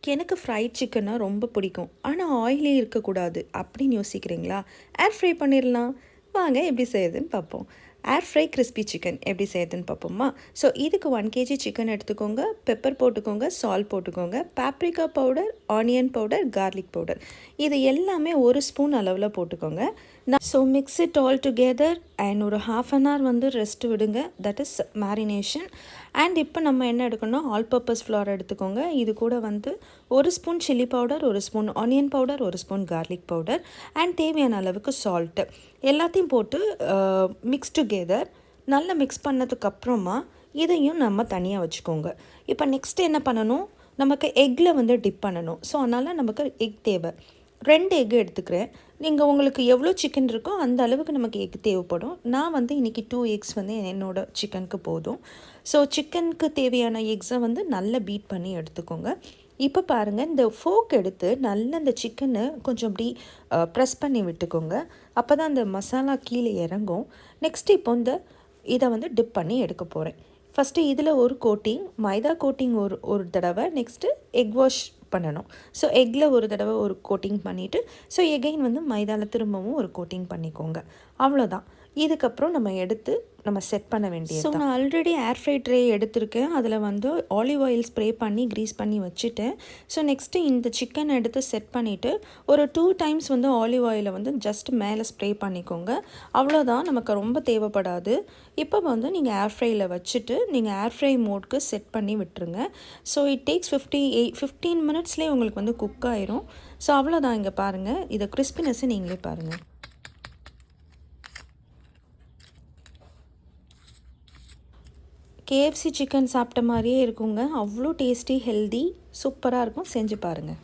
எனக்கு ஃப்ரைட் சிக்கன்னா ரொம்ப பிடிக்கும். ஆனால் ஆயிலே இருக்கக்கூடாது அப்படின்னு யோசிக்கிறீங்களா? ஏர் ஃப்ரை பண்ணிடலாம். வாங்க எப்படி செய்யுதுன்னு பார்ப்போம். ஏர் ஃப்ரை கிறிஸ்பி சிக்கன் எப்படி செய்யுதுன்னு பார்ப்போமா? ஸோ இதுக்கு 1 கேஜி சிக்கன் எடுத்துக்கோங்க. பெப்பர் போட்டுக்கோங்க, சால்ட் போட்டுக்கோங்க, paprika powder, onion powder, garlic powder. இது எல்லாமே 1 ஸ்பூன் அளவில் போட்டுக்கோங்க. So mix it all together and ஒரு ஹாஃப் அன் ஹவர் வந்து ரெஸ்ட் விடுங்க. That is marination. அண்ட் இப்போ நம்ம என்ன எடுக்கணும், ஆல் பர்பஸ் ஃப்ளார் எடுத்துக்கோங்க. இது கூட வந்து 1 spoon chilli powder, 1 spoon onion powder, 1 spoon garlic powder and தேவையான அளவுக்கு சால்ட்டு எல்லாத்தையும் போட்டு மிக்ஸ் டுகெதர். நல்லா மிக்ஸ் பண்ணதுக்கப்புறமா இதையும் நம்ம தனியாக வச்சுக்கோங்க. இப்போ நெக்ஸ்ட் என்ன பண்ணணும், நமக்கு எக்கில் வந்து டிப் பண்ணணும். ஸோ அதனால் நமக்கு எக் தேவை. 2 எக் எடுத்துக்கிறேன். நீங்கள் உங்களுக்கு எவ்வளோ சிக்கன் இருக்கோ அந்த அளவுக்கு நமக்கு எக் தேவைப்படும். நான் வந்து இன்றைக்கி 2 எக்ஸ் வந்து என்னோடய சிக்கனுக்கு போதும். ஸோ சிக்கனுக்கு தேவையான எக்ஸை வந்து நல்லா பீட் பண்ணி எடுத்துக்கோங்க. இப்போ பாருங்கள், இந்த ஃபோக் எடுத்து நல்லா இந்த சிக்கனை கொஞ்சம் அப்படி ப்ரெஸ் பண்ணி விட்டுக்கோங்க. அப்போ தான் அந்த மசாலா கீழே இறங்கும். நெக்ஸ்ட்டு இப்போ இதை வந்து டிப் பண்ணி எடுக்க போகிறேன். ஃபஸ்ட்டு இதில் ஒரு கோட்டிங், மைதா கோட்டிங் ஒரு தடவை, நெக்ஸ்ட்டு எக் வாஷ் பண்ணணும். ஸோ எக்கில் ஒரு தடவை ஒரு கோட்டிங் பண்ணிவிட்டு, ஸோ எகைன் வந்து மைதாவில் திரும்பவும் ஒரு கோட்டிங் பண்ணிக்கோங்க. அவ்வளோதான். இதுக்கப்புறம் நம்ம எடுத்து நம்ம செட் பண்ண வேண்டியது. ஸோ நான் ஆல்ரெடி ஏர் ஃப்ரை ட்ரே எடுத்திருக்கேன். அதில் வந்து ஆலிவ் ஆயில் ஸ்ப்ரே பண்ணி க்ரீஸ் பண்ணி வச்சுட்டேன். ஸோ நெக்ஸ்ட்டு இந்த சிக்கனை எடுத்து செட் பண்ணிவிட்டு ஒரு 2 டைம்ஸ் வந்து ஆலிவ் ஆயிலை வந்து ஜஸ்ட் மேலே ஸ்ப்ரே பண்ணிக்கோங்க. அவ்வளோதான், நமக்கு ரொம்ப தேவைப்படாது. இப்போ வந்து நீங்கள் ஏர் ஃப்ரையில் வச்சுட்டு நீங்கள் ஏர் ஃப்ரை மோட்க்கு செட் பண்ணி விட்டுருங்க. ஸோ இட் டேக்ஸ் 15 மினிட்ஸ்லேயே உங்களுக்கு வந்து குக் ஆயிரும். ஸோ அவ்வளோதான். இங்கே பாருங்கள், இதை கிறிஸ்பினஸ்ஸை நீங்களே பாருங்கள். KFC சிக்கன் சாப்பிட்ட மாதிரியே இருக்குங்க. அவ்வளோ டேஸ்டி, ஹெல்தி, சூப்பராக இருக்கும். செஞ்சு பாருங்கள்.